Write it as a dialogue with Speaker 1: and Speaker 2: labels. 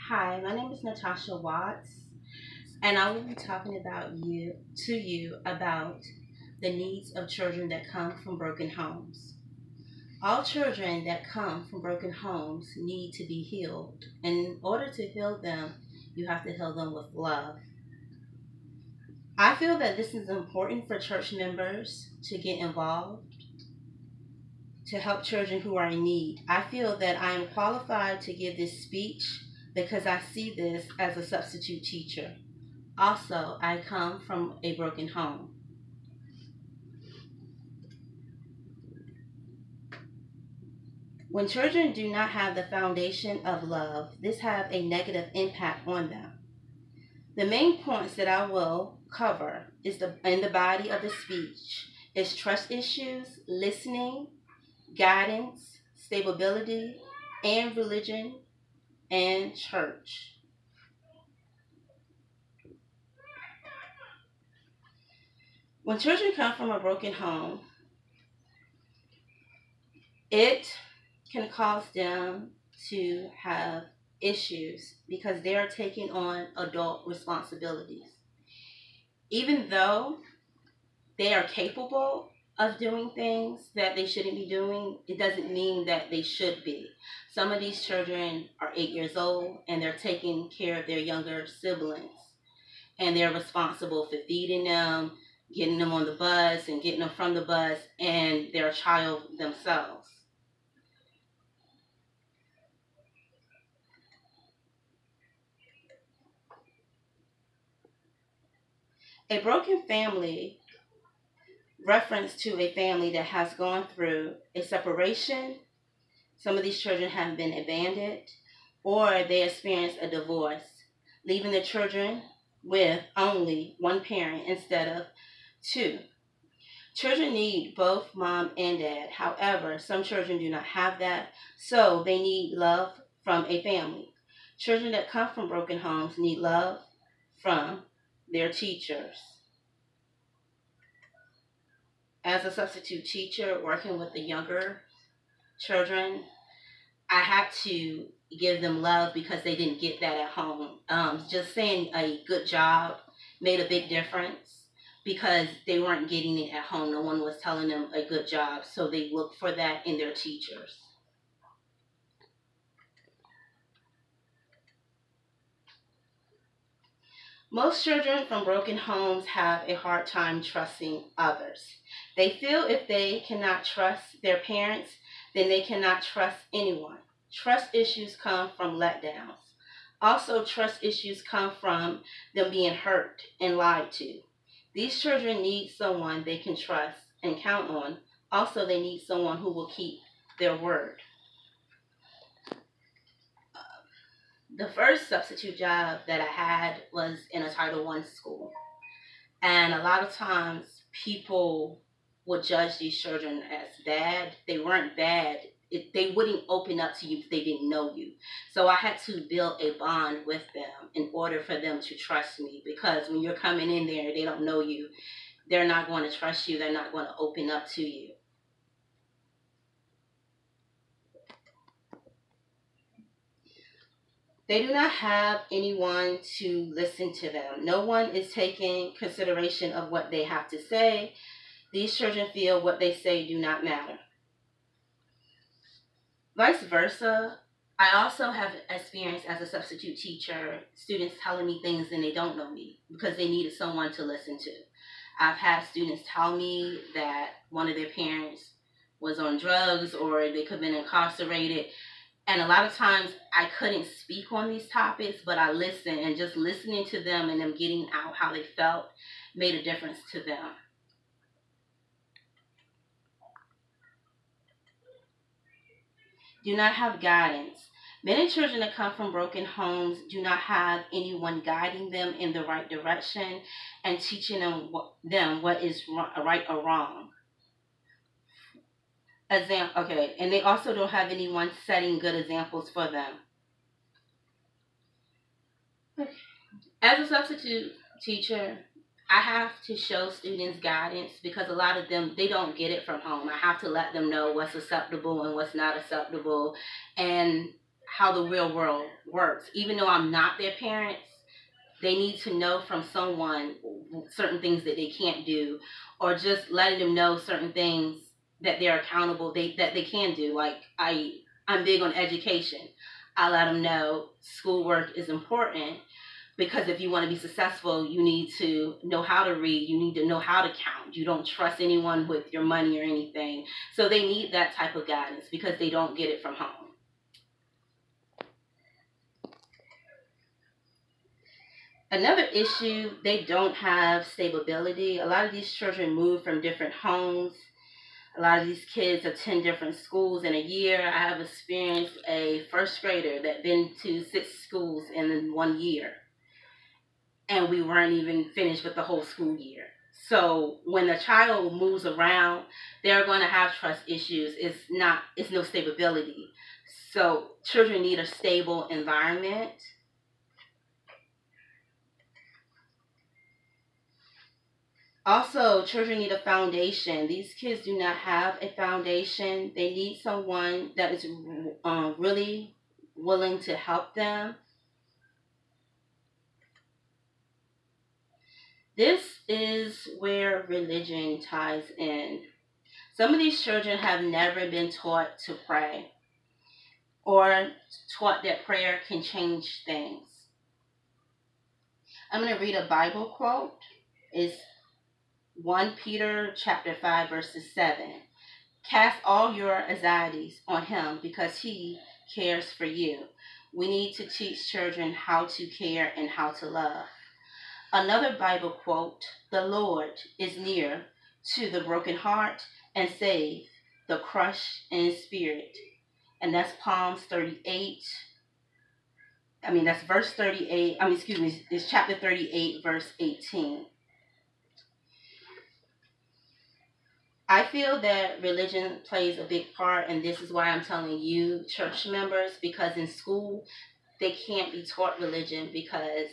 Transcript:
Speaker 1: Hi, my name is Natasha Watts, and I will be talking to you about the needs of children that come from broken homes. All children that come from broken homes need to be healed. In order to heal them, you have to heal them with love. I feel that this is important for church members to get involved to help children who are in need. I feel that I am qualified to give this speech because I see this as a substitute teacher. Also, I come from a broken home. When children do not have the foundation of love, this have a negative impact on them. The main points that I will cover is in the body of the speech is trust issues, listening, guidance, stability, and religion and church. When children come from a broken home, it can cause them to have issues because they are taking on adult responsibilities. Even though they are capable of doing things that they shouldn't be doing, it doesn't mean that they should be. Some of these children are 8 years old and they're taking care of their younger siblings, and they're responsible for feeding them, getting them on the bus, and getting them from the bus, and they're a child themselves. A broken family reference to a family that has gone through a separation. Some of these children have been abandoned, or they experience a divorce, leaving the children with only one parent instead of two. Children need both mom and dad. However, some children do not have that, so they need love from a family. Children that come from broken homes need love from their teachers. As a substitute teacher working with the younger children, I had to give them love because they didn't get that at home. Just saying a good job made a big difference because they weren't getting it at home. No one was telling them a good job, so they look for that in their teachers. Most children from broken homes have a hard time trusting others. They feel if they cannot trust their parents, then they cannot trust anyone. Trust issues come from letdowns. Also, trust issues come from them being hurt and lied to. These children need someone they can trust and count on. Also, they need someone who will keep their word. The first substitute job that I had was in a Title I school. And a lot of times people would judge these children as bad. They weren't bad. They wouldn't open up to you if they didn't know you. So I had to build a bond with them in order for them to trust me. Because when you're coming in there, they don't know you. They're not going to trust you. They're not going to open up to you. They do not have anyone to listen to them. No one is taking consideration of what they have to say. These children feel what they say do not matter. Vice versa, I also have experience as a substitute teacher, students telling me things and they don't know me because they needed someone to listen to. I've had students tell me that one of their parents was on drugs or they could have been incarcerated. And a lot of times I couldn't speak on these topics, but I listened, and just listening to them and them getting out how they felt made a difference to them. Do not have guidance. Many children that come from broken homes do not have anyone guiding them in the right direction and teaching them what is right or wrong. Okay, and they also don't have anyone setting good examples for them. As a substitute teacher, I have to show students guidance because a lot of them they don't get it from home. I have to let them know what's acceptable and what's not acceptable and how the real world works. Even though I'm not their parents, they need to know from someone certain things that they can't do, or just letting them know certain things that they're accountable that they can do. Like I'm big on education. I let them know schoolwork is important, because if you want to be successful, you need to know how to read, you need to know how to count. You don't trust anyone with your money or anything. So they need that type of guidance because they don't get it from home. Another issue, they don't have stability. A lot of these children move from different homes. A lot of these kids attend different schools in a year. I have experienced a first grader that been to 6 schools in 1 year, and we weren't even finished with the whole school year. So when a child moves around, they're going to have trust issues. It's no stability. So children need a stable environment. Also, children need a foundation. These kids do not have a foundation. They need someone that is really willing to help them. This is where religion ties in. Some of these children have never been taught to pray or taught that prayer can change things. I'm going to read a Bible quote. It's 1 Peter chapter 5 verses 7. Cast all your anxieties on him because he cares for you. We need to teach children how to care and how to love. Another Bible quote, the Lord is near to the broken heart and save the crushed in spirit. And that's Psalms 38. That's verse 38. It's chapter 38, verse 18. I feel that religion plays a big part, and this is why I'm telling you, church members, because in school, they can't be taught religion because